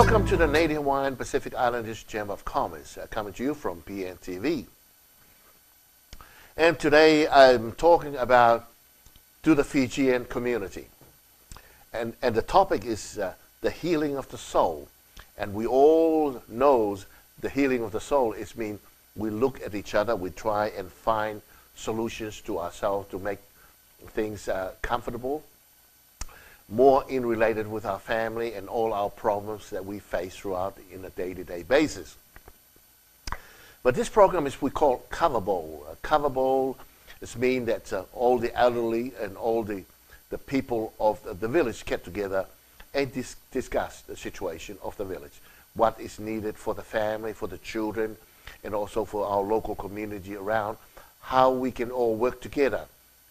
Welcome to the Native Hawaiian Pacific Islanders Chamber of Commerce, coming to you from pntv. And today I'm talking about to the Fijian community. And the topic is the healing of the soul. And we all know the healing of the soul is mean we look at each other, we try and find solutions to ourselves to make things comfortable, more in related with our family and all our problems that we face throughout in a day-to-day basis. But this program is we call Cover Bowl. Cover Bowl is mean that all the elderly and all the people of the village get together and discuss the situation of the village. What is needed for the family, for the children, and also for our local community around, how we can all work together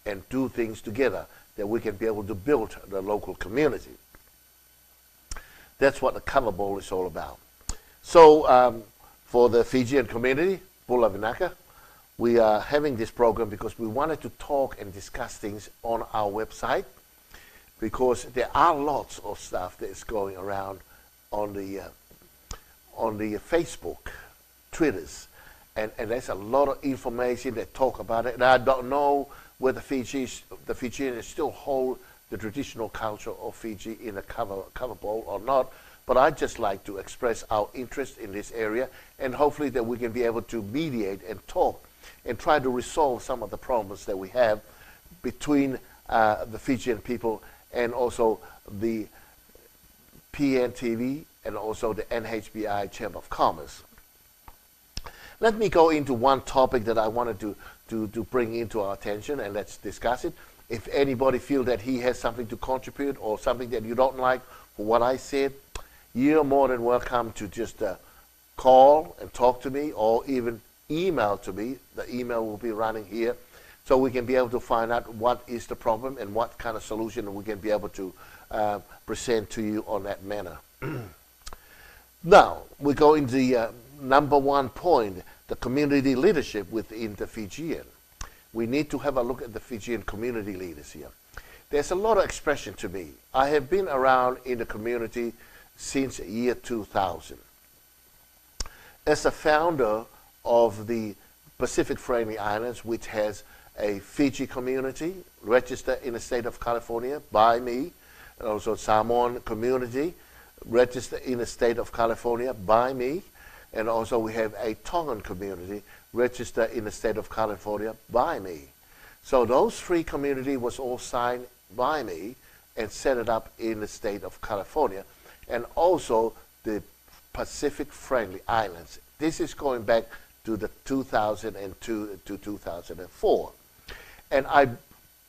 and do things together that we can be able to build the local community. That's what the Cover Bowl is all about. So for the Fijian community, Pula Vinaka, we are having this program because we wanted to talk and discuss things on our website, because there are lots of stuff that is going around on the Facebook, Twitters, and there's a lot of information that talk about it. And I don't know whether the Fijians still hold the traditional culture of Fiji in a cover bowl or not, but I'd just like to express our interest in this area, and hopefully that we can be able to mediate and talk and try to resolve some of the problems that we have between the Fijian people and also the pntv and also the NHBI Chamber of Commerce. Let me go into one topic that I wanted to bring into our attention, and let's discuss it. If anybody feels that he has something to contribute or something that you don't like for what I said, you're more than welcome to just call and talk to me, or even email to me. The email will be running here, so we can be able to find out what is the problem and what kind of solution we can be able to present to you on that manner. Now, we go into the number one point, the community leadership within the Fijian. We need to have a look at the Fijian community leaders here. There's a lot of expression to me. I have been around in the community since year 2000. As a founder of the Pacific Friendly Islands, which has a Fiji community registered in the state of California by me, and also Samoan community registered in the state of California by me, and also we have a Tongan community registered in the state of California by me. So those three communities was all signed by me and set it up in the state of California, and also the Pacific Friendly Islands. This is going back to the 2002 to 2004. And I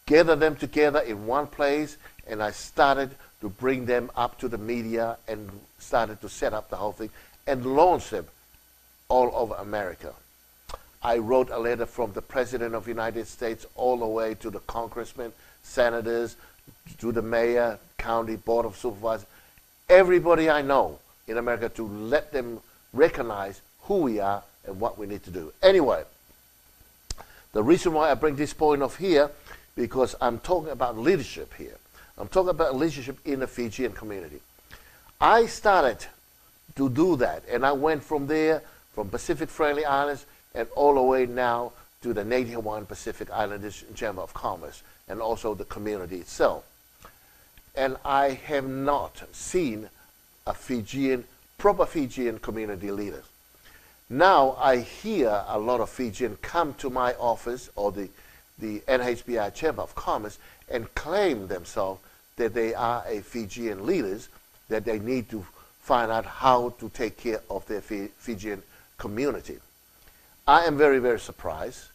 gathered them together in one place, and I started to bring them up to the media and started to set up the whole thing and launch them all over America. I wrote a letter from the President of the United States all the way to the congressmen, senators, to the mayor, county board of supervisors, everybody I know in America, to let them recognize who we are and what we need to do. Anyway, the reason why I bring this point of here, because I'm talking about leadership here. I'm talking about leadership in the Fijian community. I started to do that, and I went from there, from Pacific Friendly Islands, and all the way now to the Native Hawaiian Pacific Islanders Chamber of Commerce, and also the community itself. And I have not seen a proper Fijian community leader. Now I hear a lot of Fijians come to my office or the NHBI Chamber of Commerce and claim themselves that they are a Fijian leaders, that they need to find out how to take care of their Fijian community. I am very, very surprised.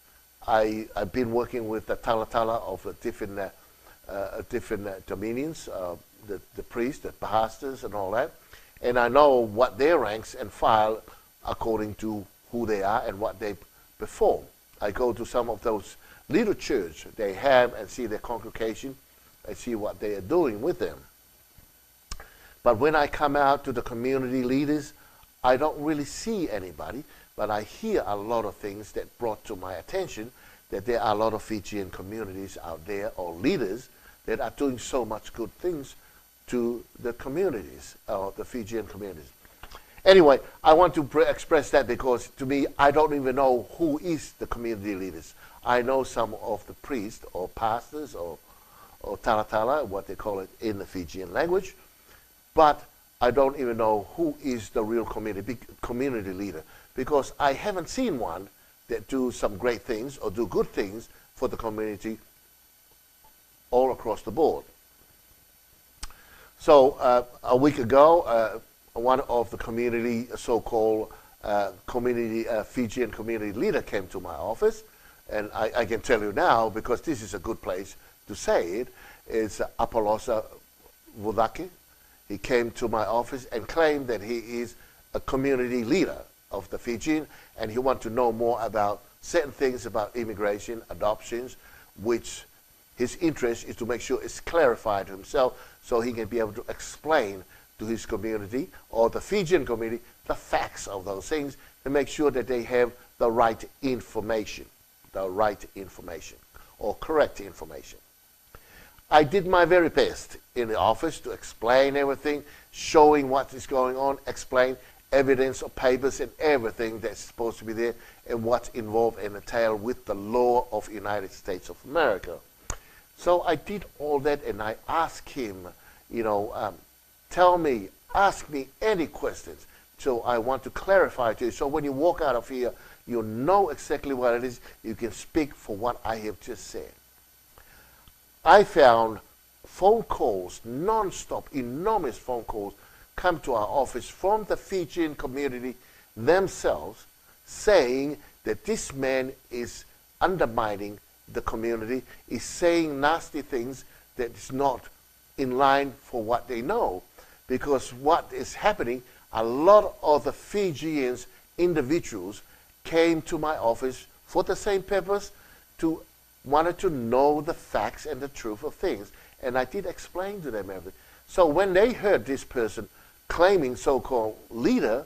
I've been working with the talatala of different dominions, the priests, the pastors, and all that, and I know what their ranks and file according to who they are and what they perform. I go to some of those little church they have and see their congregation and see what they are doing with them. But when I come out to the community leaders, I don't really see anybody, but I hear a lot of things that brought to my attention that there are a lot of Fijian communities out there, or leaders, that are doing so much good things to the communities, the Fijian communities. Anyway, I want to express that because to me, I don't even know who is the community leaders. I know some of the priests or pastors or talatala, what they call it in the Fijian language, but I don't even know who is the real community leader because I haven't seen one that do some great things or do good things for the community all across the board. So a week ago, one of the community, so-called Fijian community leader came to my office, and I can tell you now, because this is a good place to say it, is Apolosa Vudake. He came to my office and claimed that he is a community leader of the Fijian, and he wants to know more about certain things about immigration, adoptions, which his interest is to make sure it's clarified to himself so he can be able to explain to his community or the Fijian community the facts of those things to make sure that they have the right information or correct information. I did my very best in the office to explain everything, showing what is going on, explain evidence of papers and everything that's supposed to be there and what's involved and entailed with the law of United States of America. So I did all that and I asked him, ask me any questions. So I want to clarify to you. So when you walk out of here, you know exactly what it is. You can speak for what I have just said. I found phone calls, non-stop, enormous phone calls, come to our office from the Fijian community themselves saying that this man is undermining the community, is saying nasty things that is not in line for what they know. Because what is happening, a lot of the Fijians, individuals, came to my office for the same purpose, wanted to know the facts and the truth of things. And I did explain to them everything. So when they heard this person claiming so-called leader,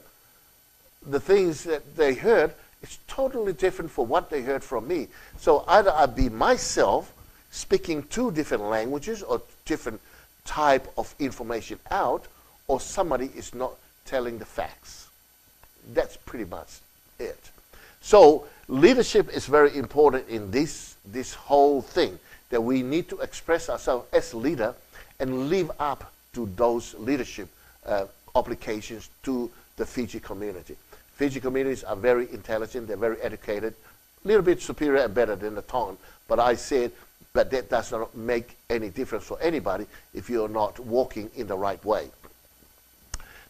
the things that they heard is totally different from what they heard from me. So either I be myself speaking two different languages or different type of information out, or somebody is not telling the facts. That's pretty much it. So leadership is very important in this whole thing, that we need to express ourselves as leader and live up to those leadership obligations to the Fiji community. Fiji communities are very intelligent, they're very educated, a little bit superior and better than the Tongan, but I said, but that does not make any difference for anybody if you're not walking in the right way.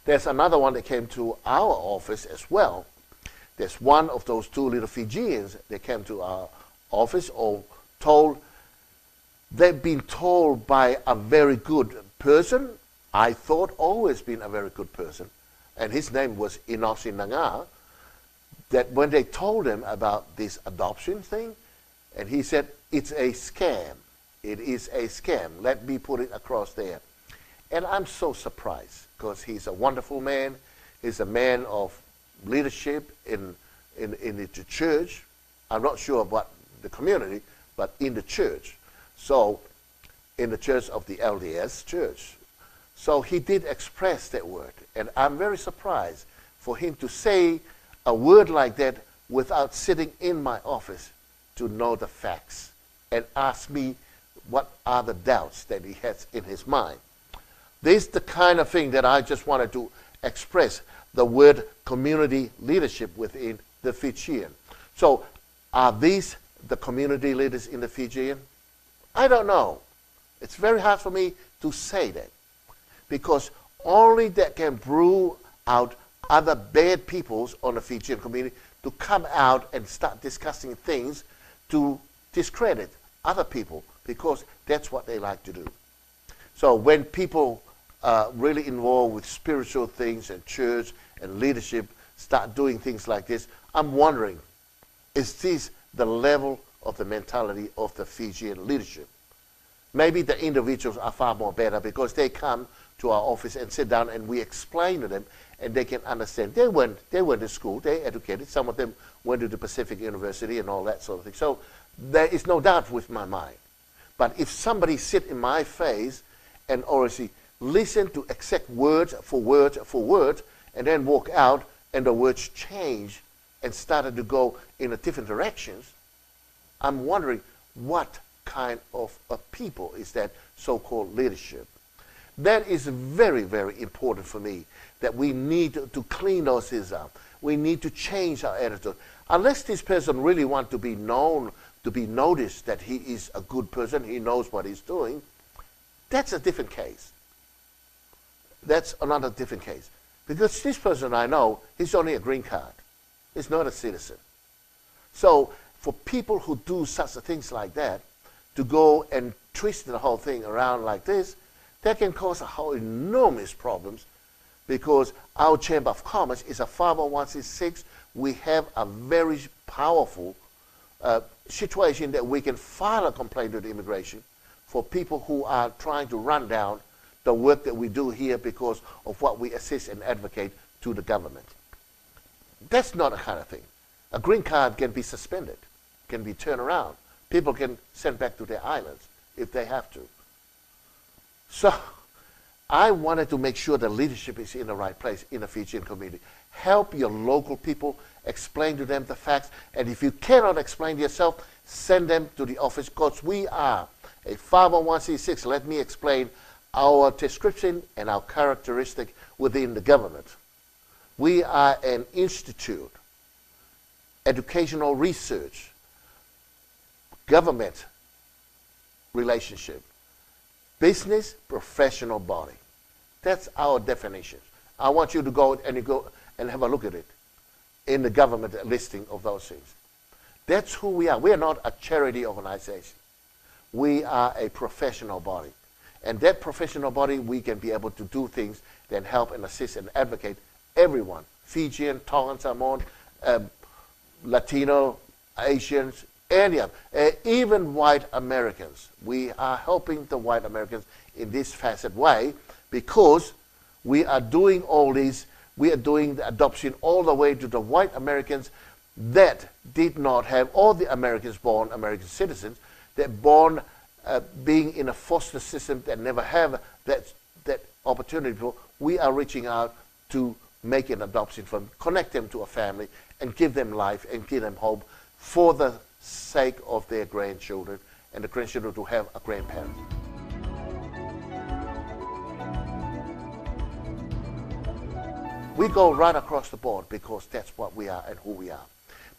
There's another one that came to our office as well. There's one of those two little Fijians that came to our office or they've been told by a very good person, I thought always been a very good person, and his name was Inosi Nanga, that when they told him about this adoption thing, and he said, it's a scam. It is a scam. Let me put it across there. And I'm so surprised because he's a wonderful man. He's a man of leadership in the church. I'm not sure about the community, but in the church. So in the church of the LDS church. So he did express that word. And I'm very surprised for him to say a word like that without sitting in my office to know the facts and ask me what are the doubts that he has in his mind. This is the kind of thing that I just wanted to express, the word community leadership within the Fijian. So are these the community leaders in the Fijian? I don't know. It's very hard for me to say that because only that can brew out other bad peoples on the Fijian community to come out and start discussing things to discredit other people because that's what they like to do. So when people really involved with spiritual things and church and leadership start doing things like this, I'm wondering, is this the level of the mentality of the Fijian leadership? Maybe the individuals are far more better because they come to our office and sit down and we explain to them and they can understand. They went to school, they educated, some of them went to the Pacific University and all that sort of thing. So there is no doubt with my mind. But if somebody sit in my face and honestly listen to exact words for word and then walk out and the words change and started to go in a different directions, I'm wondering what kind of a people is that so-called leadership. That is very, very important for me, that we need to clean those things up. We need to change our attitude. Unless this person really wants to be known, to be noticed that he is a good person, he knows what he's doing, that's a different case. That's another different case. Because this person I know, he's only a green card. He's not a citizen. So for people who do such things like that, to go and twist the whole thing around like this, that can cause a whole enormous problems, because our Chamber of Commerce is a 501c6. We have a very powerful situation that we can file a complaint to the immigration for people who are trying to run down the work that we do here because of what we assist and advocate to the government. That's not a kind of thing. A green card can be suspended, can be turned around. People can send back to their islands if they have to. So I wanted to make sure the leadership is in the right place in the Fijian community. Help your local people, explain to them the facts, and if you cannot explain yourself, send them to the office, because we are a 501c6. Let me explain our description and our characteristic within the government. We are an institute, educational research, government relationship, business professional body. That's our definition. I want you to go and have a look at it in the government listing of those things. That's who we are. We are not a charity organization. We are a professional body. And that professional body, we can be able to do things that help and assist and advocate everyone. Fijian, Tongan, Samoan, Latino, Asians, any of them, even white Americans. We are helping the white Americans in this facet way, because we are doing all these, we are doing the adoption all the way to the white Americans that did not have, all the Americans born American citizens, that born being in a foster system that never have that opportunity. We are reaching out to make an adoption for them, connect them to a family, and give them life and give them hope for the sake of their grandchildren and the grandchildren to have a grandparent. We go right across the board because that's what we are and who we are.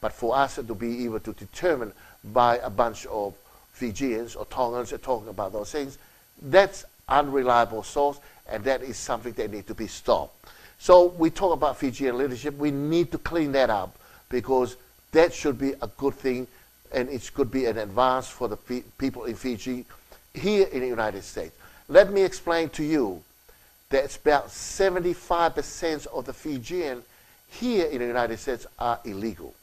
But for us to be able to determine by a bunch of Fijians or Tongans talking about those things, that's unreliable source, and that is something that needs to be stopped. So we talk about Fijian leadership. We need to clean that up, because that should be a good thing, and it could be an advance for the people in Fiji here in the United States. Let me explain to you that about 75% of the Fijian here in the United States are illegal.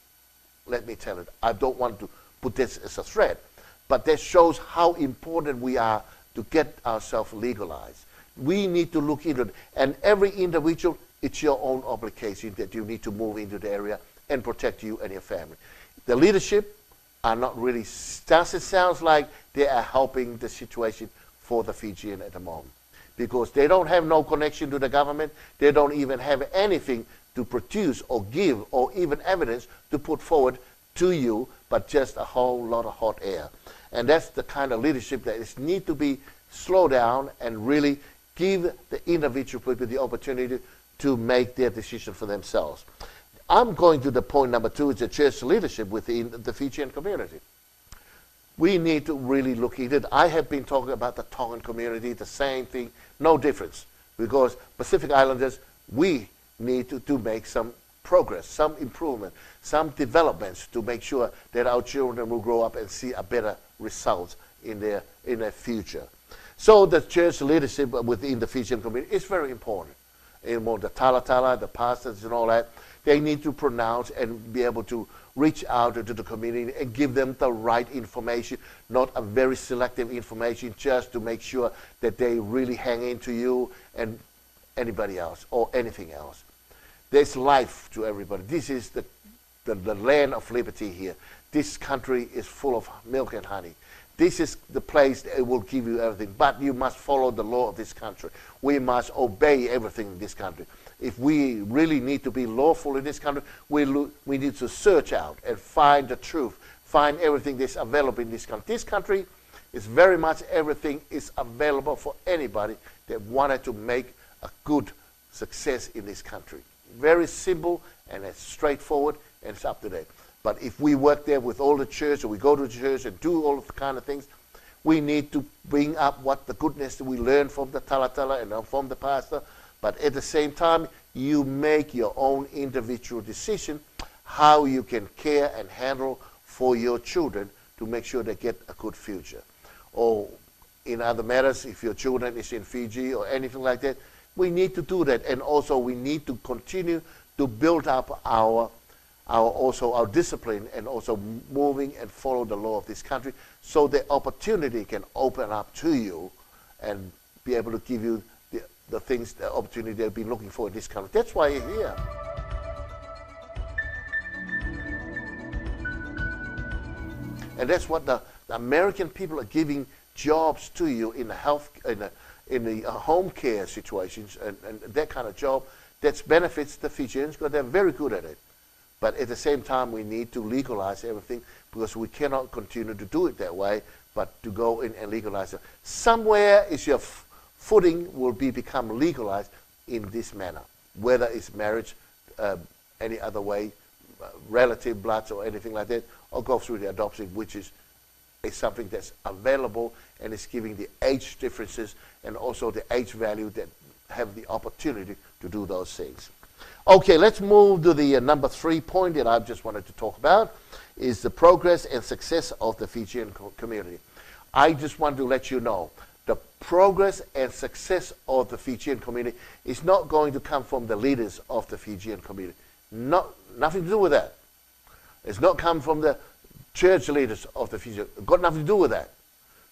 Let me tell you, I don't want to put this as a threat, but that shows how important we are to get ourselves legalized. We need to look into it, and every individual, it's your own obligation that you need to move into the area and protect you and your family. The leadership are not really, it sounds like they are helping the situation for the Fijian at the moment, because they don't have no connection to the government. They don't even have anything to produce or give or even evidence to put forward to you, but just a whole lot of hot air. And that's the kind of leadership that is need to be slowed down and really give the individual people the opportunity to make their decision for themselves. I'm going to the point number 2, is the church leadership within the Fijian community. We need to really look into it. I have been talking about the Tongan community, the same thing, no difference, because Pacific Islanders, we need to make some progress, some improvement, some developments to make sure that our children will grow up and see a better results in their future. So the church leadership within the Fijian community is very important. In the talatala, the pastors and all that, they need to pronounce and be able to reach out to the community and give them the right information, not a very selective information, just to make sure that they really hang into you and anybody else or anything else. There's life to everybody. This is the land of liberty here. This country is full of milk and honey. This is the place that will give you everything, but you must follow the law of this country. We must obey everything in this country. if we really need to be lawful in this country, we need to search out and find the truth, find everything that's available in this country. This country is very much everything is available for anybody that wanted to make a good success in this country. Very simple and it's straightforward and it's up to date. But if we work there with all the church, or we go to church and do all the kind of things, we need to bring up what the goodness that we learn from the talatala and from the pastor. But at the same time, you make your own individual decision how you can care and handle for your children to make sure they get a good future. Or in other matters, if your children is in Fiji or anything like that, we need to do that. And also we need to continue to build up our discipline and also moving and follow the law of this country, so the opportunity can open up to you and be able to give you the things, the opportunity they've been looking for in this country. That's why you're here. And that's what the American people are giving jobs to you in the health, in the home care situations and that kind of job that benefits the Fijians because they're very good at it. But at the same time, we need to legalize everything because we cannot continue to do it that way, but to go in and legalize it. Somewhere is your footing will become legalized in this manner, whether it's marriage, any other way, relative bloods or anything like that, or go through the adoption, which is something that's available and is giving the age differences and also the age value that have the opportunity to do those things. Okay, let's move to the number 3 point that I just wanted to talk about, is the progress and success of the Fijian community. I just want to let you know, the progress and success of the Fijian community is not going to come from the leaders of the Fijian community. Nothing to do with that. It's not come from the church leaders of the Fijian. Got nothing to do with that.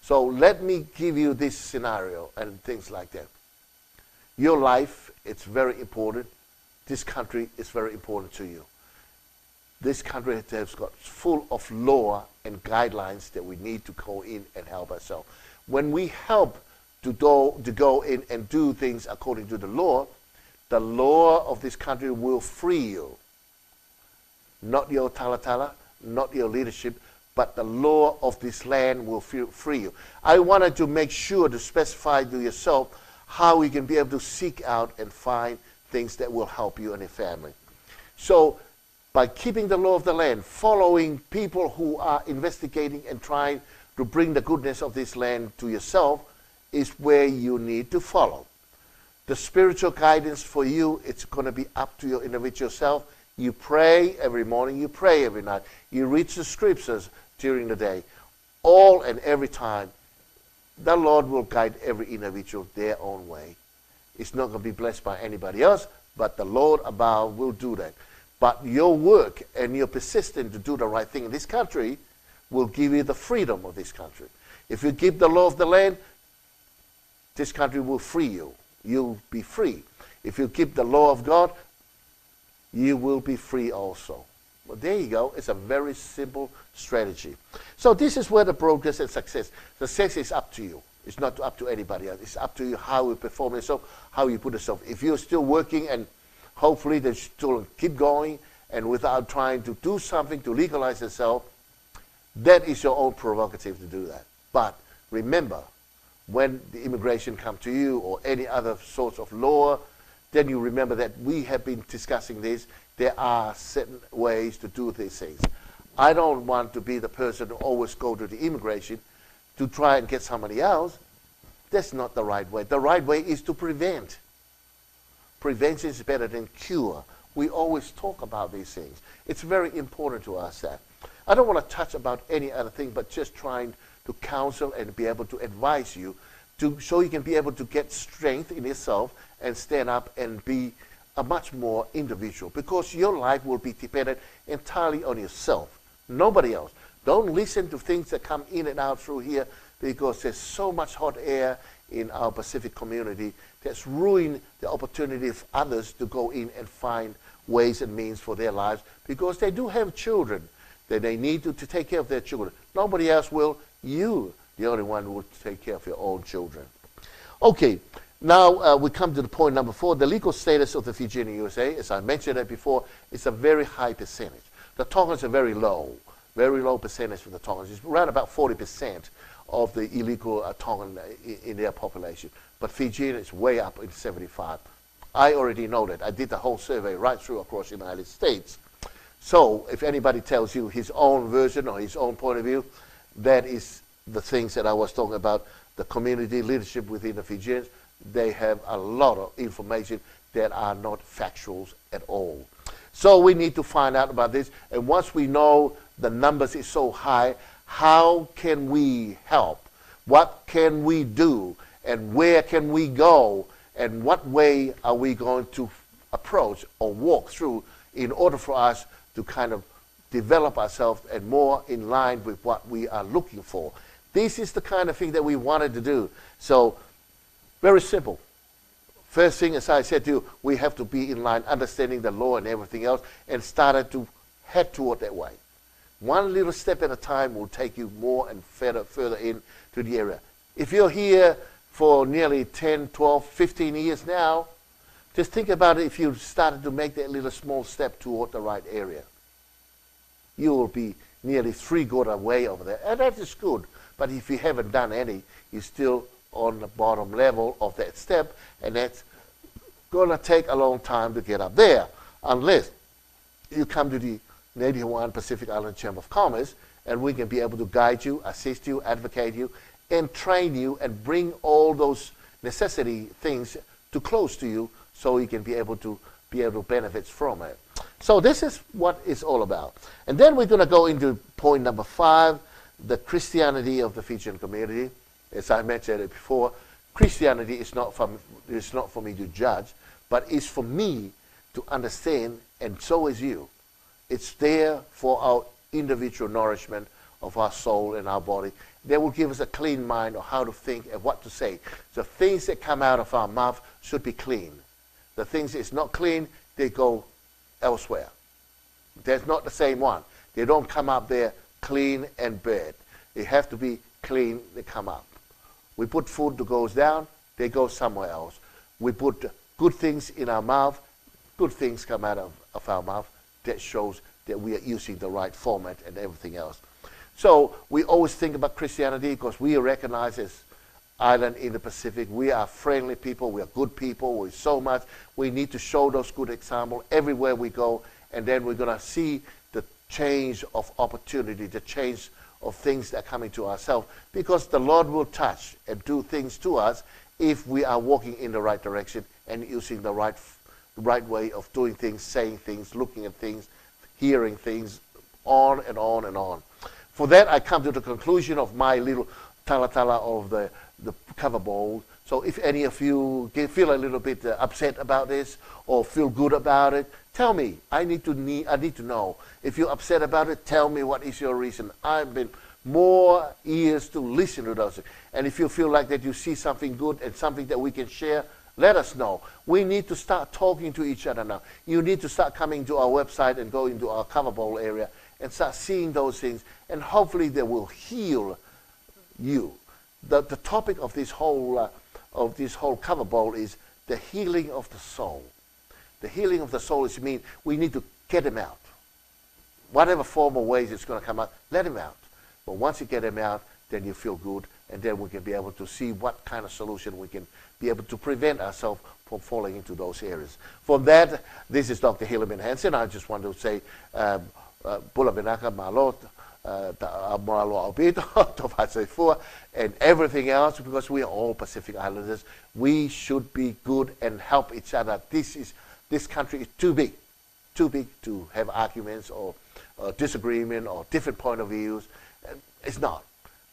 So let me give you this scenario and things like that. Your life, it's very important. This country is very important to you. This country has got full of law and guidelines that we need to go in and help ourselves. When we help to go in and do things according to the law of this country will free you. Not your talatala, not your leadership, but the law of this land will free you. I wanted to make sure to specify to yourself how you can be able to seek out and find things that will help you and your family. So by keeping the law of the land, following people who are investigating and trying to bring the goodness of this land to yourself is where you need to follow. The spiritual guidance for you, it's going to be up to your individual self. You pray every morning, you pray every night. You read the scriptures during the day. All and every time, the Lord will guide every individual their own way. It's not going to be blessed by anybody else, but the Lord above will do that. But your work and your persistence to do the right thing in this country will give you the freedom of this country. If you keep the law of the land, this country will free you. You'll be free. If you keep the law of God, you will be free also. Well, there you go. It's a very simple strategy. So this is where the progress and success. Success is up to you. It's not up to anybody else. It's up to you how you perform yourself, how you put yourself. If you're still working and hopefully they still keep going and without trying to do something to legalize yourself, that is your own prerogative to do that. But remember, when the immigration comes to you or any other sorts of law, then you remember that we have been discussing this. There are certain ways to do these things. I don't want to be the person who always go to the immigration to try and get somebody else. That's not the right way. The right way is to prevent. Prevention is better than cure. We always talk about these things. It's very important to us that. I don't want to touch about any other thing, but just trying to counsel and be able to advise you so you can be able to get strength in yourself and stand up and be a much more individual, because your life will be dependent entirely on yourself, nobody else. Don't listen to things that come in and out through here, because there's so much hot air in our Pacific community that's ruined the opportunity of others to go in and find ways and means for their lives, because they do have children that they need to take care of their children. Nobody else will. You, the only one who will take care of your own children. Okay, Now we come to the point number 4. The legal status of the Fijian in USA, as I mentioned it before, is a very high percentage. The Tongans are very low percentage for the Tongans. It's around about 40% of the illegal Tongan in their population. But Fijian is way up in 75. I already know that. I did the whole survey right through across the United States. So if anybody tells you his own version or his own point of view, that is the things that I was talking about, the community leadership within the Fijians. They have a lot of information that are not factuals at all. So we need to find out about this. And once we know the numbers is so high, how can we help? What can we do? And where can we go? And what way are we going to approach or walk through in order for us to kind of develop ourselves and more in line with what we are looking for? This is the kind of thing that we wanted to do. So very simple. First thing, as I said to you, we have to be in line, understanding the law and everything else, and started to head toward that way. One little step at a time will take you more and further into the area. If you're here for nearly 10, 12, 15 years now, just think about it. If you started to make that little small step toward the right area, you will be nearly 3/4 way over there. And that is good. But if you haven't done any, you're still on the bottom level of that step, and that's going to take a long time to get up there, unless you come to the Native Hawaiian Pacific Island Chamber of Commerce, and we can be able to guide you, assist you, advocate you, and train you, and bring all those necessity things to close to you, so you can be able to benefit from it. So this is what it's all about. And then we're going to go into point number 5, the Christianity of the Fijian community. As I mentioned it before, Christianity is not for me to judge, but it's for me to understand, and so is you. It's there for our individual nourishment of our soul and our body. That will give us a clean mind of how to think and what to say. The things that come out of our mouth should be clean. The things that's not clean, they go elsewhere. There's not the same one. They don't come up there clean and bad. They have to be clean, they come up. We put food that goes down, they go somewhere else. We put good things in our mouth, good things come out of our mouth. That shows that we are using the right format and everything else. So we always think about Christianity because we are recognized as island in the Pacific. We are friendly people, we are good people, we're so much. We need to show those good examples everywhere we go, and then we're going to see the change of opportunity, the change of things that are coming to ourselves, because the Lord will touch and do things to us if we are walking in the right direction and using the right way of doing things, saying things, looking at things, hearing things, on and on and on. For that, I come to the conclusion of my little talatala of the cover bowl. So if any of you feel a little bit upset about this or feel good about it, tell me. I need to know. If you're upset about it, tell me what is your reason. I've been more ears to listen to those. And if you feel like that you see something good and something that we can share, let us know. We need to start talking to each other now. You need to start coming to our website and go into our cover bowl area and start seeing those things, and hopefully they will heal you. The topic of this whole cover bowl is the healing of the soul. The healing of the soul is mean we need to get him out. Whatever form or ways it's going to come out, let him out. But once you get him out, then you feel good, and then we can be able to see what kind of solution we can be able to prevent ourselves from falling into those areas. From that, this is Dr. Hilleman Hansen. I just want to say, Bula Benaka Malot, and everything else, because we are all Pacific Islanders. We should be good and help each other. This country is too big to have arguments or disagreement or different point of views. It's not.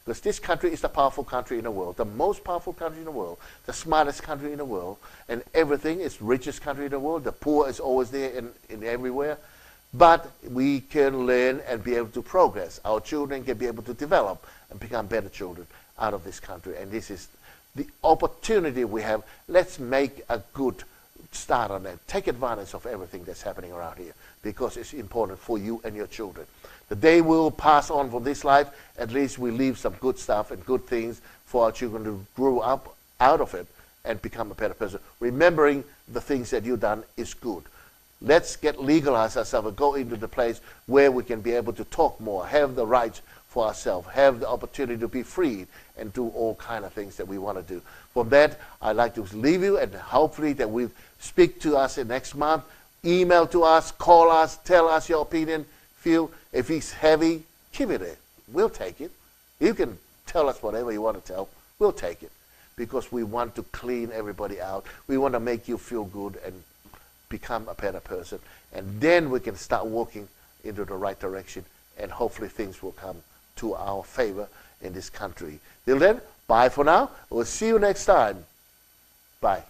Because this country is the powerful country in the world, the most powerful country in the world, the smartest country in the world, and everything is richest country in the world. The poor is always there in everywhere. But we can learn and be able to progress. Our children can be able to develop and become better children out of this country. And this is the opportunity we have. Let's make a good start on that. Take advantage of everything that's happening around here, because it's important for you and your children. The day we'll pass on from this life, at least we leave some good stuff and good things for our children to grow up out of it and become a better person. Remembering the things that you've done is good. Let's get legalized ourselves and go into the place where we can be able to talk more, have the rights for ourselves, have the opportunity to be free and do all kind of things that we want to do. From that, I'd like to leave you, and hopefully that we'll speak to us in next month. Email to us, call us, tell us your opinion. Feel if it's heavy, keep it in. We'll take it. You can tell us whatever you want to tell. We'll take it, because we want to clean everybody out. We want to make you feel good and become a better person. And then we can start walking into the right direction, and hopefully things will come to our favor in this country. Till then, bye for now. We'll see you next time. Bye.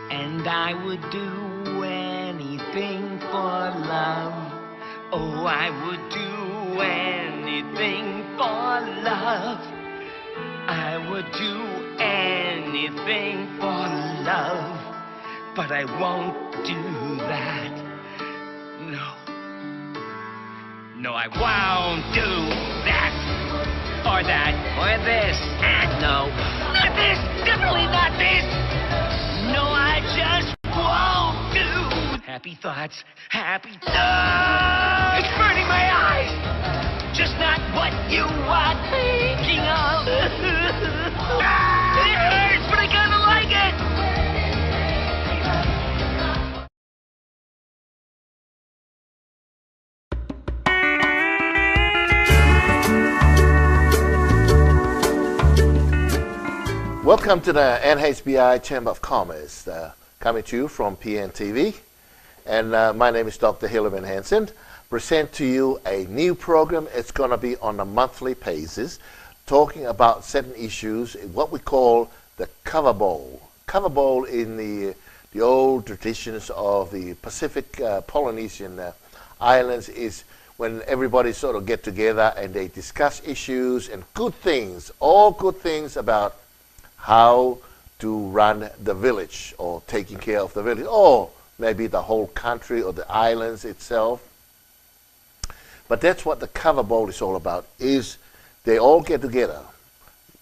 And I would do anything for love. Oh, I would do anything for love. I would do anything for love. But I won't do that. No. No, I won't do that. Or that. Or this. No. Not this. Definitely not this. No, I just won't do. Happy thoughts, happy. No! It's burning my eyes. Just not what you are thinking of. It hurts, but I kinda like it. Welcome to the NHBI Chamber of Commerce, coming to you from pntv. And my name is Dr. Hillerman Hansen. Present to you a new program. It's going to be on a monthly basis, talking about certain issues, what we call the cover bowl. Cover bowl in the old traditions of the Pacific Polynesian islands is when everybody sort of get together and they discuss issues and good things, all good things about how to run the village or taking care of the village, or maybe the whole country or the islands itself. But that's what the cover bowl is all about, is they all get together.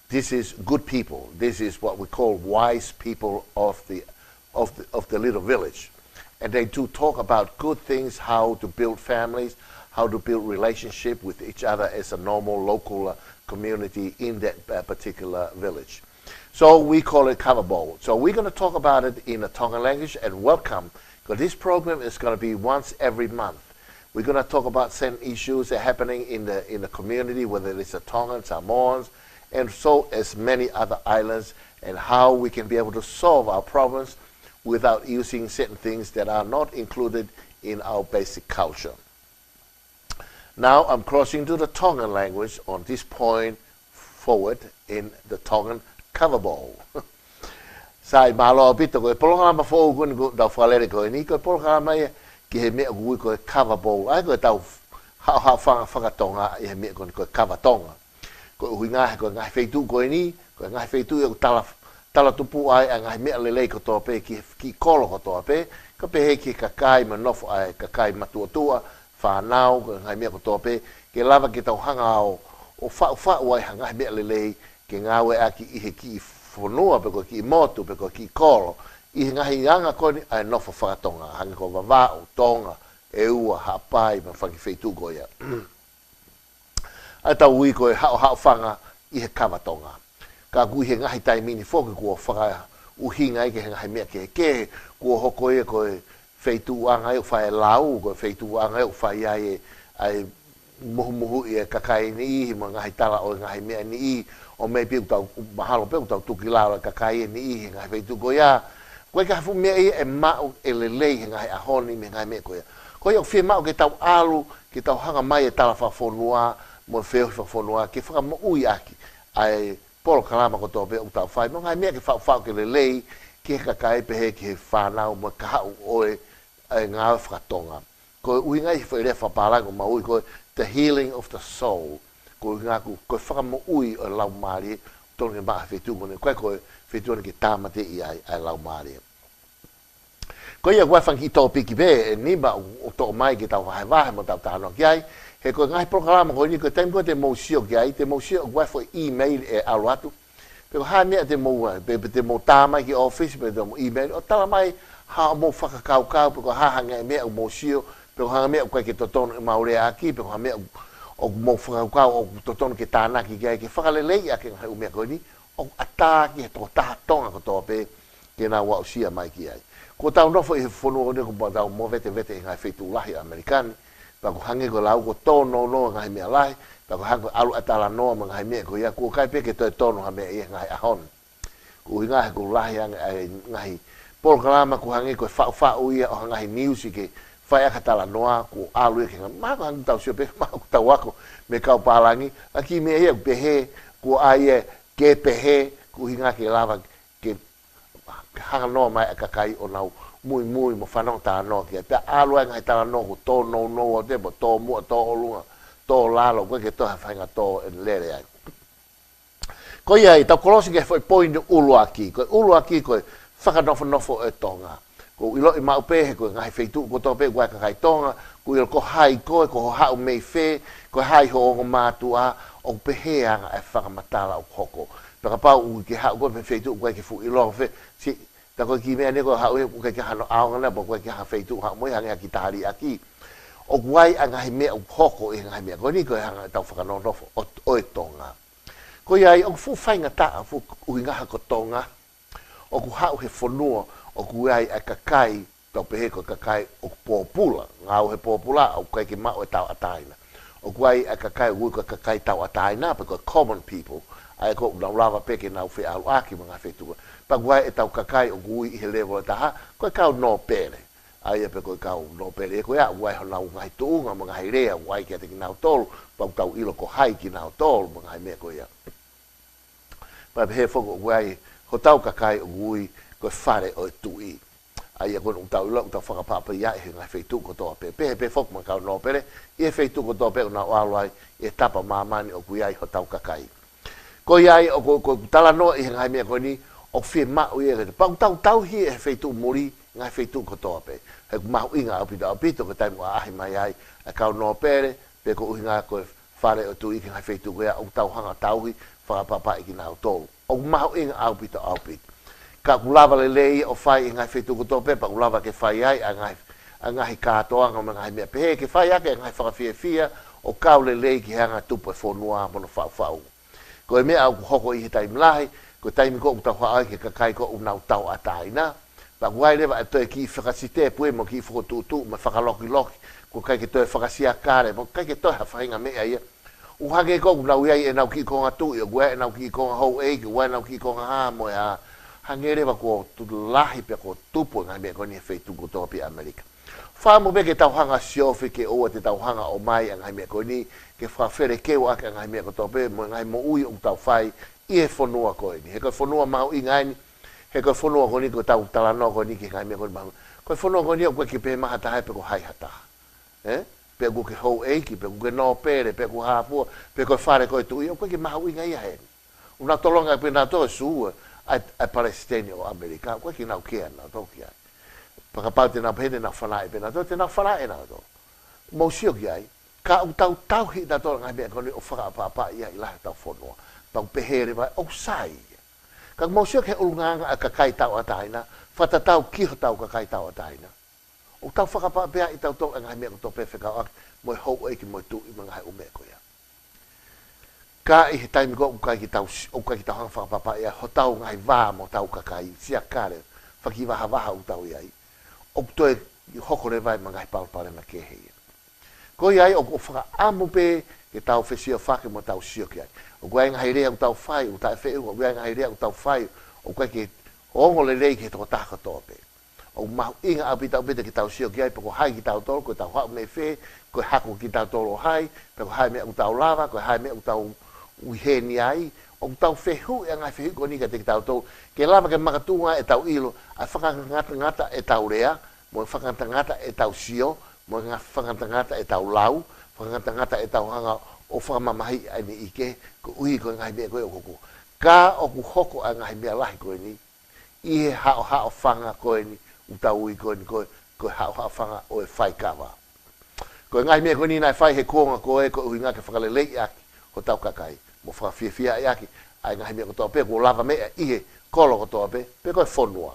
This is good people. This is what we call wise people of the little village. And they do talk about good things, how to build families, how to build relationship with each other as a normal local community in that particular village. So we call it cover bowl. So we're going to talk about it in the Tongan language, and welcome, because this program is going to be once every month. We're going to talk about certain issues that are happening in the community, whether it's the Tongan, Samoans, and so as many other islands, and how we can be able to solve our problems without using certain things that are not included in our basic culture. Now I'm crossing to the Tongan language on this point forward in the Tongan cover bowl. Sai malo bit ko programa fo kun go da falere ko ni ko programa ki he me go ko cover bowl ai ko tau ha fa tonga e me ko cover tonga ko huinga ko ngai fe tu ko ni ko ngai fe tu e tala tupu ai ngai me le ko to pe ki kolo ko to pe ko pe he ki kakai ma no ai kakai ma tua fa nau ko ngai me ko to pe ke lava ki tau hanga o fa wai hanga me le ke ngawe aki i he ki whanua peko ki motu peko ki koro i he ngahi anga koni ai nofo whakatonga hangi ko wawa o tonga e ua hapai ma whaki whaitu goia. ai tau ui koe hao whanga i he kawatonga. Ka kui he ngahi tai mini whoki kua whaka uhinga i ke he ngahi mea ke kua hoko e koe wheitu anga e o whae lau, koe wheitu anga e o whae ai muhu i e kakai ni i, ma ngahi tala o ngahi mea ni i, o mei piu tau mahalo piu tau tuki lau kakai ni i, he ngahi wheitu koe ia. Koe ka hafu mea i e mao e lelei he ngahi ahoni me ngahi mea koe ia. Koe o whia mao ke tau alu, ke tau hanga mai e tala whawhonua, mo wheo whawhonua, ke whaka mo ui aki, ai polo kalama ko tō pe o tau whai, mo ngai mea ke whau ke lelei, ke kakai pehe ki he whanau, mo ka hau oe ngā whakatonga. Koe ui ngai whai rea whaparango ma ui, koe the healing of the soul, koe ngāku, koe whaka mo ui o lau maari, tōna ke maa whetu mone, koe whetu ke tāmate i ai lau maari. Koe ia koe whanki tō piki pe, e nima o tō mai ke tau wahe mo tau tāno ki ai, he koe ngai programa koe ni koe taim koe te mousio ki ai, te mousio koe fo e-mail e alo atu, pe ko hae mea te mou, pe te mou tāmai ki office, pe te mou e-mail, o tala mai ha mou whakakau, pe ko hahanga e mea o mousio, pe ko hanga mea o koe ke totono e maurea aki, pe ko hanga mea o mou whakakau o totono ke tānaki ki ai, ke whakalelei a ke ngai umea koe ni, o ataki he tō tahatonga ko tō pe, ke nā wau sia mai ki ai. Ko tau nofo i he whonua o neko tau mo vete i ngai wheitu lahi Amerikani, pa ko hange ko lau ko tōno no ngai mea lahi, pa ko hange alu atala noa ma ngai mea ko ia, ko kai peke toi tōno ha mea ia ngai ahon. Ko i ngai ko lahi ngai polokalama ko hange ko whau ia o ngai news i ke whai aka tala noa, ko alu ia ke ngai, maa ko hange tau sio pe, maa ko tau ako me kau palangi, a ki mea ia pehe, ko a ia ke pehe, ko i ngai ke lava ke hanga noa mai a kakai o nau mui mo whanau tā noa kia. Pea alua ngai tā noa ko tō no o te mo tō mua, tō olunga, tō lalo, koe ke toha whainga tō e lere ai. Ko iai, tau kolosi ke whai poini uluaki, koe uluaki koe whakanofo e tonga. Ko ilo i mau pehe koe ngai wheitu, ko tō pehe koe kakai tonga, ko ilo ko hai koe, ko hau mei whe, ko hai ho o mātua, o pehe anga e whakamatala o hoko. Paka pau u ke hau koe me wheitu koe ke fu ilo whe, si, ta koe ki mea ne koe hau e koe ke hano aongana, po koe ke ha wheitu hau moi hangea ki tāri aki. O kuai a ngahi mea o hoko e ngahi mea, koe ni koe hanga tau whakanonofo o e tonga. Koe iai, o fu whainga taa, fu ui ngaha ko tonga, o ku hau he whanua, o kuai a kakai, tau pehe koe kakai o pōpula, ngau he pōpula, o koe ke mao e tau ataina. O kuai a kakai, ui koe kakai tau ataina, pe koe common people, ai ko na lava peke na ufe alu aki mga fetu pa guai e tau kakai o gui i he level taha ko ka no pere ai pe ko ka no pere ko ya guai ho na ngai tuunga mga hirea guai ke te na tol pa tau ilo ko hai ki na tol mga me ko ya pa he fo guai ho tau kakai o gui ko fare o tui ai ko tau ilo tau fa pa pa ya he ngai fetu ko to pe fo mga ka no pere e fetu ko to pe na alai e tapa mamani o guai ho tau kakai ko iai o ko tala no i ngai mea ko ni o fie ma o ia pa tau hi e feitu muri ngai feitu ko to pe he ma inga o pito ko tai mo ai mai ai a ka no pere pe ko inga ko fare o tu i ngai feitu ko ya o tau hanga tau hi fa papa i na to o ma inga au pito ka kulava le o fai ngai feitu ko to pe pa kulava ke fai ai a ngai ka to anga ngai mea pe ke fai ake ngai fa fia o ka le ki hanga tu pe fo noa mo fa ko e mea au hoko i he taimi lahi, ko taimi ko utau haai ke kakai ko unau tau ataina, pa guai lewa e toi ki whakasite pue mo ki whakotutu, ma whakaloki loki, ko kai ke toi whakasia kare, mo kai ke toi ha whainga mea ia. Uhage ko unau iai e nau ki konga tu, e guai e nau ki konga hou eiki, guai e nau ki konga haa mo e a, hange lewa ko tu lahi pe ko tupu ngai mea ko ni e wheitu ko topi Amerika. Whamu be ke tauhanga siofi ke oa te tauhanga o mai a ngai mea ko ni, ke whawhere keu ake a ngai mea ko tope, mo ngai mo ui o tau whai, i e whanua koe ni. He koe whanua mau i ngai ni, he koe whanua ko ni ko tau talanoa ko ni ke ngai mea ko ni mahu. Koe whanua ko ni o koe ke pe maha tahai pe ko hai hataha. Pe ko ke hou eiki, pe ko ke no pere, pe ko hapua, pe koe whare koe tu i, o koe ke maha ui ngai a he. Una tolonga pe na toa sua, a Palestine o Amerika, koe ki nau kea na toki ai. Pakapau te nau pene nau whanae pena to, te nau whanae na to. Mausio ki ai, ka u tau hi na to ngai mea koni o whakapapa ia i lahe tau whanua. Tau pehere vai, o sai. Ka mausio ke ulunganga a kakai tau ataina, whata tau kiho tau kakai tau ataina. O tau whakapapea i tau to ngai mea ko to pe whekau aki, moi hou eiki moi tu i mga hai ume ko ia. ka I he taimi ko ukai ki tau hanga whakapapa ia ho tau ngai wā mo tau kakai sia kare whaki waha u tau iai o toe hoko re vai mangai palpare na kehe ia ko iai o whaka amu pe ke tau whesio whake mo tau sio ki ai o kua ngai rea u tau whai u tai wheu o kua ngai rea u tau whai o kua ke ongo le rei ke toko taka toa pe o mahu inga au pita upita ki tau sio ki ai pako hai ki tau tolo ko tau hau me whe ko hako ki tau tolo hai pako hai mea u tau lava ko hai mea u tau uhe ni ai o tau whehu e ngai whehu ko nika te ki tau tolo ke lava ke makatunga e tau ilo a whakangata e tau rea mo whakangata e tau sio mo whakangata e tau lau whakangata e tau hanga o whakamamahi ai ni ike ko uhi ko ngai mea koe o koko ka o ku hoko a ngai mea lahi koe ni I he hao whanga koe ni u tau ui koe ni koe hao whanga o e whai kawa koe ngai mea koe ni nai whai he kuonga koe ko uhi ngā ke whakalelei aki ko tau kakai mo whakawhiawhia aki ai ngai mea kotoa pe ko lava mea ihe kolo kotoa pe koe whonua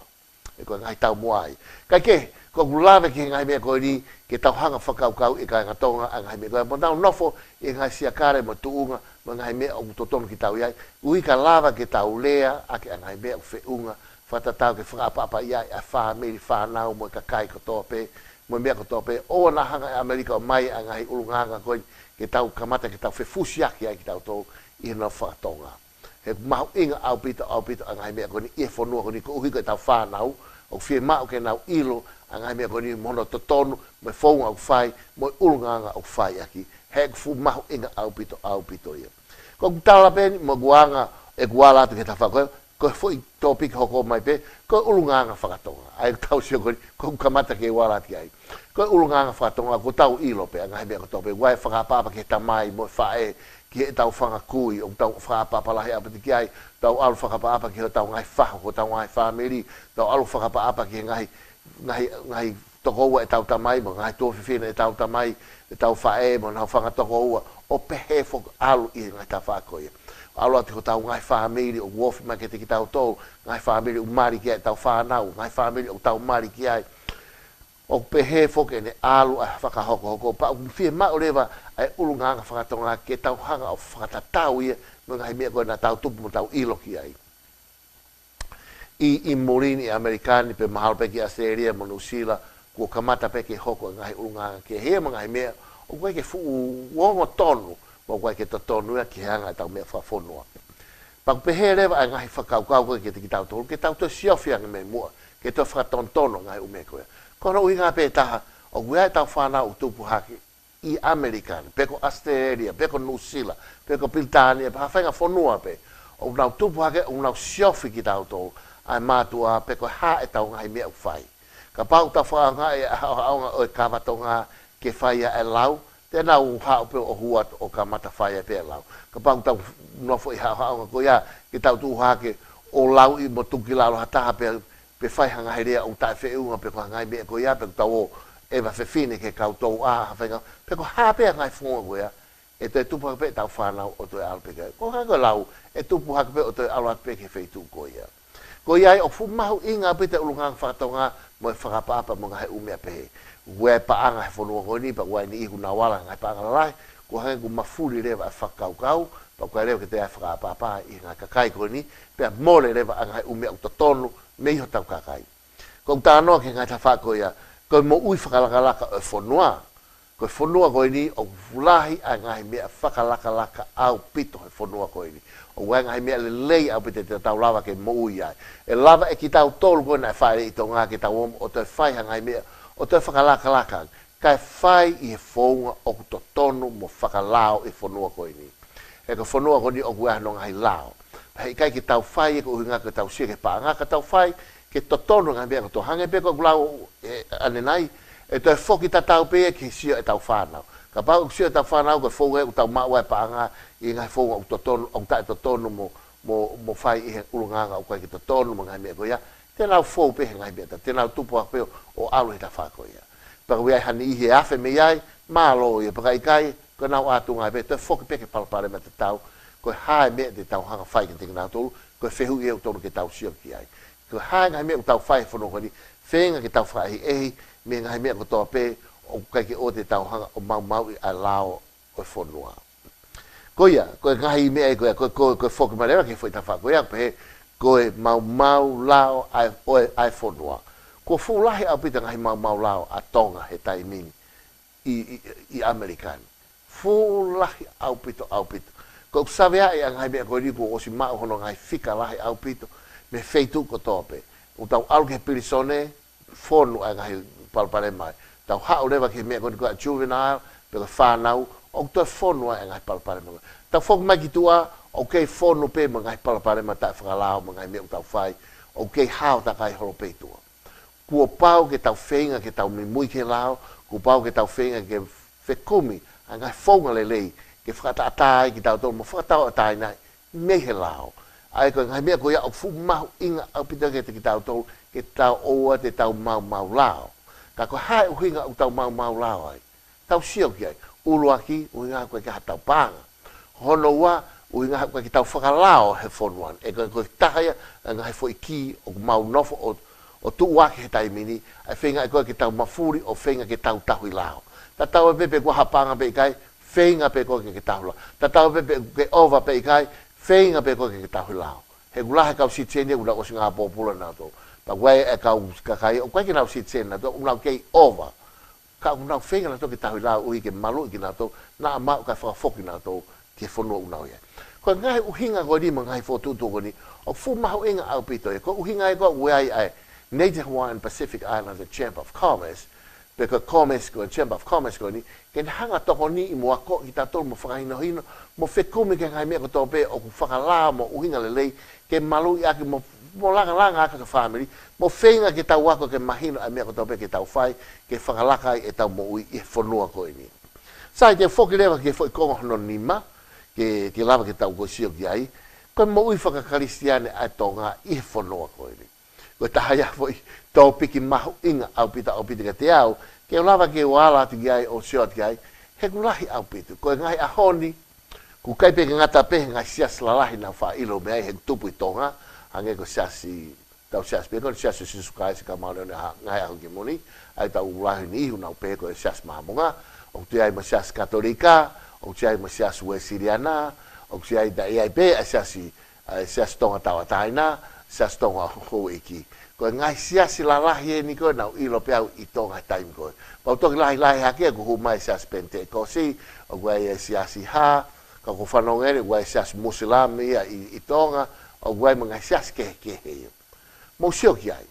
e koe ngai tau moai kai ke ko lava ki ngai mea koe ni ke tau hanga whakaukau I kai ngatonga a ngai mea koe mo tau nofo I ngai siakare mo tuunga mo ngai mea o totono ki tau iai ui ka lava ke tau lea ake a ngai mea o whiunga whatatau ke whakapapa iai a whamiri whanau mo ka kai kotoa pe mo mea kotoa pe o na hanga e Amerika o mai a ngai ulunganga koe ke tau kamata ke tau whewhusiaki ai ki tau tō I na whakatonga he mahu inga au pito a ngai mea koe ni I whanua koe ni ko uhi koe tau whanau o whie mao ke nau ilo a ngai mea koe ni mono totonu mo whaunga au whai mo ulunganga au whai aki he fu mahu inga au pito ia ko kutala pe mo guanga e guala atu ke ta whakoe ko foi topic hoko mai pe ko ulunganga whakatonga ai tau sio ko kamata ke wala ti ai ko ulunganga whakatonga ko tau ilo pe ngai mea ko tope wai whakapapa ke tamai mo whae ki e tau whangakui o tau whakapapa lahi apati ki ai tau alu whakapapa ki tau ngai whaho ko tau ngai whamiri tau alu whakapapa ki ngai tokoua e tau tamai mo ngai tōwhiwhina e tau tamai e tau whae mo nau whangatokoua o pehe fok alu I ngai ta whakoia alo ati ko tau ngai whamiri o wofi mai ke te ki tau tō ngai whamiri o mari ki ai tau whanau ngai whamiri o tau mari ki ai o pehe foke ne alu a whakahoko pa o whie mao rewa ai ulunganga whakatonga ke tau hanga o whakatatau ia mo ngai mea koe na tau tupu mo tau ilo ki ai I morini Amerikani pe mahalo pe ki Australia mo New Zealand ko kamata pe ke hoko ngai ulunganga ke he mo ngai mea o koe ke fu uongo tonu mo koe ke totonu ki hanga tau mea whafonua. Pag pehe rewa ai ngai whakaukau koe ke te ki tau tolu, ke tau to siofia nge me mua, ke to whakatontono ngai ume koe. Kono ui ngā pe taha, o guai tau whanau tupu haki I Amerikani, peko Australia, peko New Zealand, peko Britania, pa hawhainga whanua pe, o nau tupu haki, o nau siofi ki tau tolu, ai mātua peko ha e tau ngai mea uwhai. Ka pau tau whaanga e aonga o e kawatonga ke whaia e lau, tēnā u hao pe o huat o ka mata whaia pe lau. Ka pau tau nofo I hao ko ia ki tau tu hake o lau I mo tuki lalo hataha pe whai hanga herea o tai whiunga pe ko hangai mea ko ia pe tau o ewa whiwhine ke kau tau a hawhenga. Pe ko haa pe hangai whunga ko ia e te tupu hake pe tau whanau o toi alpe kai. Ko hanga lau e tupu hake pe o toi alo at pe ke wheitu ko ia. Ko ia o fu mahu inga pe te ulungang whakatonga mo e whakapapa mo ngai umea pehe. Ue paanga he whanua ko ni, pa ue ni ihu na wala ngai paanga lai, ko hangi ku mafuri rewa a whakaukau, pa koe rewa ke te ai whakapapa I ngai kakai ko ni, pia mole rewa a ngai umea o totonu, me iho tau kakai. Ko tānoa ke ngai ta whako ia, ko mo ui whakalakalaka o whanua, ko whanua ko ni, o fulahi a ngai mea whakalakalaka au pito he whanua ko ni. O ue ngai mea le lei au pite te tau lava ke mo ui ai. E lava e ki tau tolu ko nai whaere I tō ngā ke tau omo, o te whai ha ngai mea, o te whakalaka, kai whai I he whaunga o to tonu mo whakalao I whanua koe ni. E ka whanua koe ni o kua no ngai lao. Hei kai ki tau whai e ko uhinga ka tau sia ke pā. Ngā ka tau whai ke to tonu ngai mea ka to hange pe ko glau ane nai. E toi whoki ta tau pe ke sia e tau whanau. Ka pā o sia e tau whanau ka whonga e tau maua e pā ngā I ngai whaunga o to tonu, o tai to tonu mo whai I he urunganga o kai ki to tonu mo ngai mea ko ia. Tēnau whou pehe ngai mea, tēnau tupu a peo o alu he ta whako ia. Paka wei hani I he awhe me iai, mālo ia, paka I kai, ko nau atu ngai pe, toi whoki peke palapare me te tau, koe hae mea te tau hanga whai ke te ngā tolu, koe whehu I e utonu ke tau sio ki ai. Koe hae ngai mea o tau whai whanau koni, whenga ke tau whai ehi, me ngai mea kotoa pe, o kai ke o te tau hanga o mau I a lao o whanua. koia ko ngai me ko fok mare ke foi ta fa koia pe ko mau lao ai fonua ko fulahi au pita ngai mau lao a tonga he taimini i american fulahi au pito ko savea e ngai me ko riku o si ma hono ngai fika lahi au pito me feitu ko tope o tau au ke pirisone fonu a ngai palpare mai tau hau leva ke me ko juvenile pe ko fanau o to fonu a ngai palpare mai tau fok mai ki tua okay fonu pe ngai palpare mai ta whakalao ngai me tau fai okay hao ta kai horo pe tua kua pau ke tau whenga ke tau mimui ke lao kua pau ke tau whenga ke whekumi a ngai whaunga lelei ke whakata atai ki tau tolu mo whakatau atai nai me he lao ai ko ngai mea ko ia o fu mau inga au pita ke ki tau tolu ke tau oa te tau mau lao ka ko hai uhinga u tau mau lao ai tau sio ki ai uluaki uhinga ko ke hatau panga hono wa uhinga ko ke tau whakalao he fonuan e ko tahaya ngai fo iki o mau nofo o tu wake he taimini ai whenga e koe ke tau mafuri o whenga ke tau tahui lao ta tau pepe kua hapanga pe kai whenga pe koe ke tau lao ta tau pepe ke ova pe kai whenga pe koe ke tahui lao he gulahe kau sitene una o singa popula na to pa wai e kau kakai o koe ke nau sitene na to una kei ova ka una whenga na to ke tahui lao ui ke malu ki na to na mau ka whakafoki na to ke whanua una o ia ko ngai uhinga ko ni ngai fotu to ko ni o fu mahu inga au pito e ko uhinga e ko wai ai Native Hawaiian Pacific Islander Chamber of Commerce, because Commerce ko Chamber of Commerce ko ni ken hanga toko ni mo ako kita tol mo whakahino hino mo whekumi ke ngai mea ko tope o ku whakala mo uhinga lelei ke malu i aki mo langa aka ka family mo whenga ke tau wako ke mahino a mea ko tope ke tau whai ke whakalaka e tau mo ui i whanua ko ni sai te whoki lewa ke whoi kongo hono nima ke lava ke tau ko sio ki ai ko mo ui whakakaristiane a tonga i whanua ko ni ko tahaya foi topiki mahu inga au pita ke te au ke lava ke wala ti gai o short gai he kulahi au pita ko ngai a honi ku kai pe ngata pe ngai sia slalahi na fa ilo me he tupu tonga ange ko siasi tau sias pe ko siasi sukai se ka mau ngai au ke moni ai tau lahi ni una pe ko sias mamunga o te ai sias katolika o te ai sias wesiriana o te ai da ai pe sias tonga tawataina sias tonga ho iki ko ngai sias lalahi ni ko na ilo pe au i tonga time ko pa to lahi hake ko mai sias pente ko si o guai sias ha ka ko fanongere guai sias muslimi i tonga o guai mga sias ke he mo sio ki ai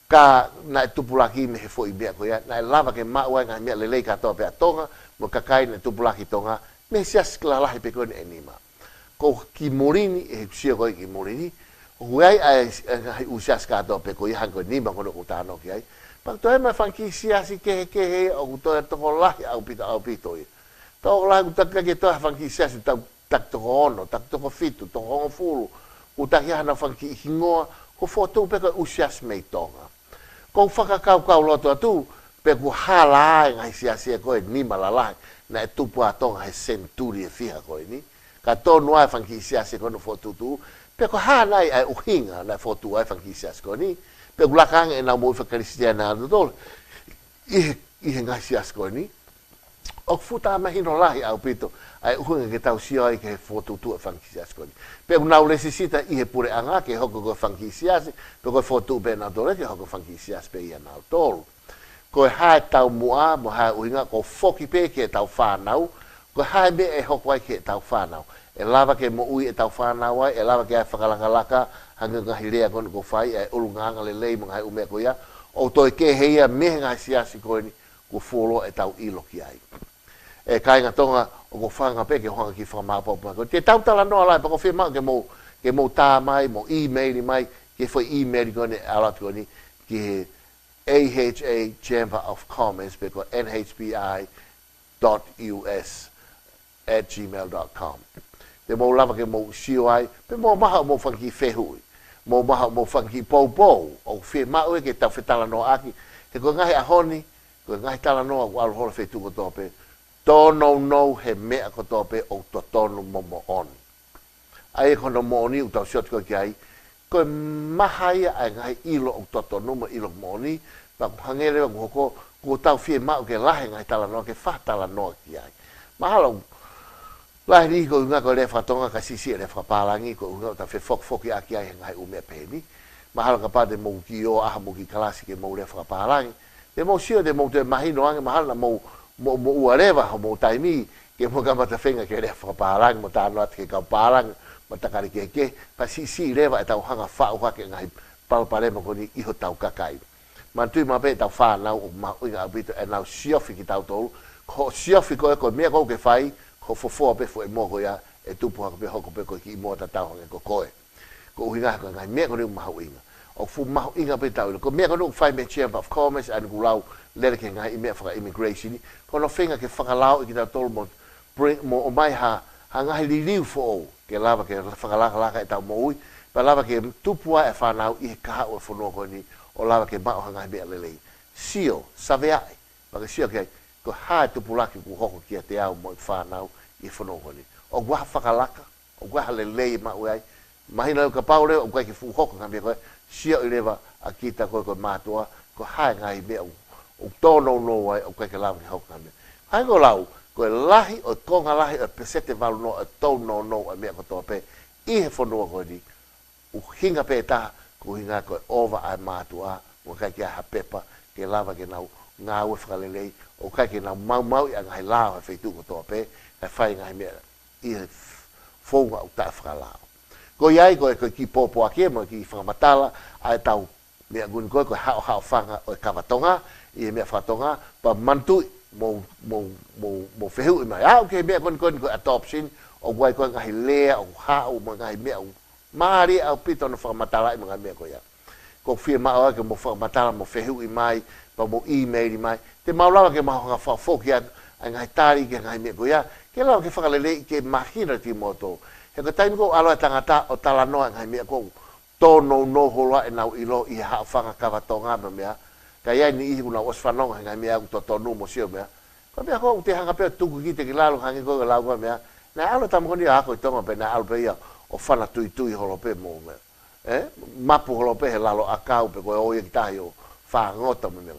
ka na tupulaki me he foi bia ko ya na lava ke ma wa ngai me lele ka to pe tonga mo ka kai na tupulaki tonga me sias lalahi pe ko enima ko ki morini e sio ko ki morini Huai ai usias ka do pe ko ihan ko ni ma ko utano ki ai. Pa to e ma fanki siasi ke o to to la au pito. To la ta ke to fanki siasi ta to ono, ta to fitu, to ono fulu. Uta ya na fanki hingoa ko foto pe ko usias me tonga. Ko faka kau lo to tu pe ko hala ngai siasi ko ni malala na tu pa tonga he centuri e fiha ko ni. Ka to no ai fanki siasi ko no foto tu pe ko hanai ai uhinga na fotu ai fankisias ko ni pe ulakang e na mo fa kristiana do i ngai sias ko ni o futa ma hino lahi au pito ai uhinga ke tau sio ai ke fotu tu fankisias ko ni pe una necessita i he pure anga ke hoko ko fankisias pe ko fotu be na dole ke hoko fankisias pe ia na tol ko ha tau mua mo ha uhinga ko foki pe ke tau fa nau ko ha be e hoko ai ke tau fa nau e lava ke mo ui e tau whanau ai, e lava ke ai whakalangalaka, hanga ngahi rea kono ko whai, e ulunganga le lei mga hai umea ko ia, o toi ke heia mehe ngai siasi koe ni, ko wholo e tau ilo ki ai. E kai ngā tonga, o ko whanga pe ke hoanga ki whakamāpau. Te tau tala noa lai, pa ko whemau ke mo tā mai, mo e-maili mai, ke whai e-maili koe ni, alat koe ni, ki he AHA Chamber of Commerce, pe ko nhpi.us@gmail.com. Te mo lava ke mo sio ai pe mo maha mo fanki fehui mo maha mo fanki popo o fe ma o ke ta fetala no aki he ko ngai a honi ko ngai tala no al hol fe tu ko tope no he me ko tope o to tonu mo on ai ko no mo ni u ta shot ko kai ko maha ia ngai ilo o to tonu mo ilo mo ni pa hangere ko ta fe ma o ke la ngai tala no ke fa tala no ki ai mahalo lai ni ko nga ko le whatonga ka sisi le whaparangi ko unga ta fe foki aki ai ngai ume peni mahalo ka pa de mo ki o aha mo ki kalasi ke mo le whaparangi de mo sio de mo te mahino anga mahalo na mo uareva mo taimi ke mo ka mata fenga ke le whaparangi mo ta no ke ka parang mo ta kari ke pa sisi leva e tau hanga wha uha ke ngai palpare mo ko ni iho tau kakai mantui ma pe tau wha nau o ma uinga abito e nau siofi ki tau tolu ko siofi ko e ko mea ko ke whai ko fofo pe fo e mo ko ya e tupu ha pe hoko pe ko ki mo ta tau ko koe ko uinga ko ngai mea ko ni ma uinga o fu ma uinga pe tau ko mea ko no fai me chamber of commerce and gulau le ke ngai mea fra immigration ko no finga ke whakalau i ki tau tolu mo bring mo o mai ha ngai li liu fo ke lava ke whakalaka e tau mo ui pa lava ke tupua e whanau i he kaha o e whanua ko ni o lava ke mao hangai mea lelei sio saveai pa ke sio ke ko hae tupulaki ku hoko kia te au mo i whanau i whanua ko ni o guaha whakalaka o guaha lelei ma ui ai mahina ka pau leo o guaha ki fu hoko ngai mea koe sio i lewa a kita koe koe mātua ko hae ngai mea o tono no ai o guaha ke lava ki hoko ngai mea hai ko lau ko lahi o konga lahi o pesete valu no o tono no a mea ko toa pe i he whanua ko ni u hinga pe taha ko hinga ko ova ai mātua o kai kia ha pepa ke lava ke nau ngā ue whakalelei o kai ke nau mau i a ngai lao e whaitu ko toa pe e whai ngai mea i he whaunga o tae whakalao ko iai ko e ko ki pōpō ake mo ki whakamatala a e tau mea guni koe ko hao whanga o e kawatonga i he mea whatonga pa mantui mo fehu i mai okay mea kon ko adoption o guai ko ngai lea o hao mo ngai mea mari au pito no whakamatala i mga mea ko ia ko fia maa ke mo whakamatala mo fehu i mai pa mo email i mai te maulawa ke maho ngā whafoki a ngai tari ke ngai mea ko ia ke lawa ke whakalele ke mahina ti moto he ko taimi ko aloa tangata o tala noa ngai mea ko tono no hola e nau ilo i hao whanga kawatonga me mea ka ia ni ihi kuna os whanonga ngai mea to tonu mo sio mea ko mea ko te hanga pea tuku ki te ki lalo hangi ko ke lau kwa mea na alo tamkoni a ako i tonga pe na alo pe ia o whana tui holope mo mea mapu holope he lalo a kau pe koe oia ki tahi o whangota mo mea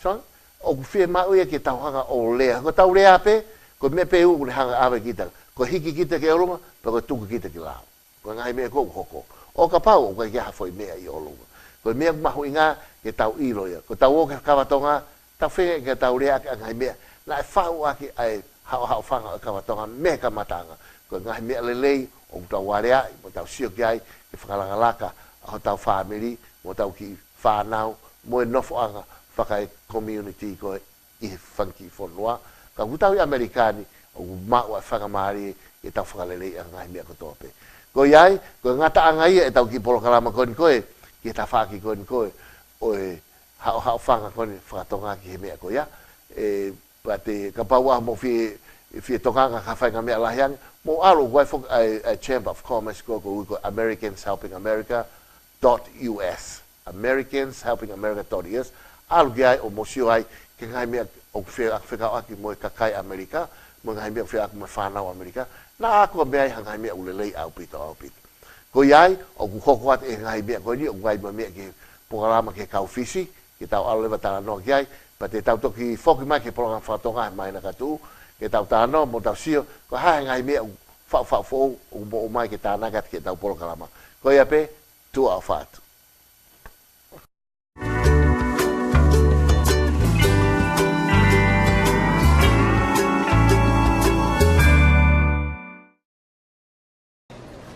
so o whie mau ia ki tau hanga o lea ko tau lea pe ko mea pe u kune hanga awe kita ko hiki kita ki olunga pe ko tuku kita ki lau ko ngai mea ko hoko o ka pau o ka kia hafoi mea i olunga ko mea mahu inga ke tau ilo ia ko tau o ke kawatonga tau whenga ke tau lea ka ngai mea na e whau aki ai hao whanga o kawatonga me ka matanga ko ngai mea lelei o tau warea mo tau sio ki ai ke whakalangalaka o tau family mo tau ki whanau mo e nofo anga whakai community ko i whanki whanua ka utau i Amerikani o mau a whangamari e tau whakalelei a ngai mea kotoa pe ko iai ko ngata anga ia e tau ki polokalama koni koe ki ta whaki koni koe o e hao whanga koni whakatonga ki he mea ko ia pa te kapaua mo fie tokanga ka whainga mea lahiang mo alo guai fok a Chamber of Commerce ko Americans Helping America.us Americans Helping America.us alo gai o mo sio ai ke ngai mea o wheka aki mo e kakai Amerika mo ngai mea whea aki mo whanau Amerika na ako mea i hangai mea ulelei au pito ko iai o kuhoko at e ngai mea ko ni o guai ma mea ke pokalama ke kau fisi ke tau alo lewa tala no ki ai pa te tau toki foki mai ke polanga whatonga mai na katu ke tau tāno mo tau sio ko hae ngai mea whau o mai ke tānagat ke tau polokalama ko ia pe tu au whatu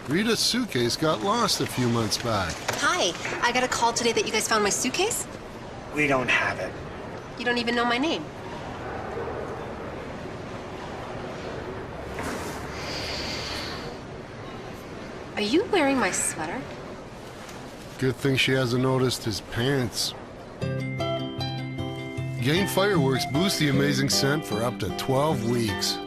Rita's suitcase got lost a few months back. Hi, I got a call today that you guys found my suitcase? We don't have it. You don't even know my name. Are you wearing my sweater? Good thing she hasn't noticed his pants. Game Fireworks boosts the amazing scent for up to 12 weeks.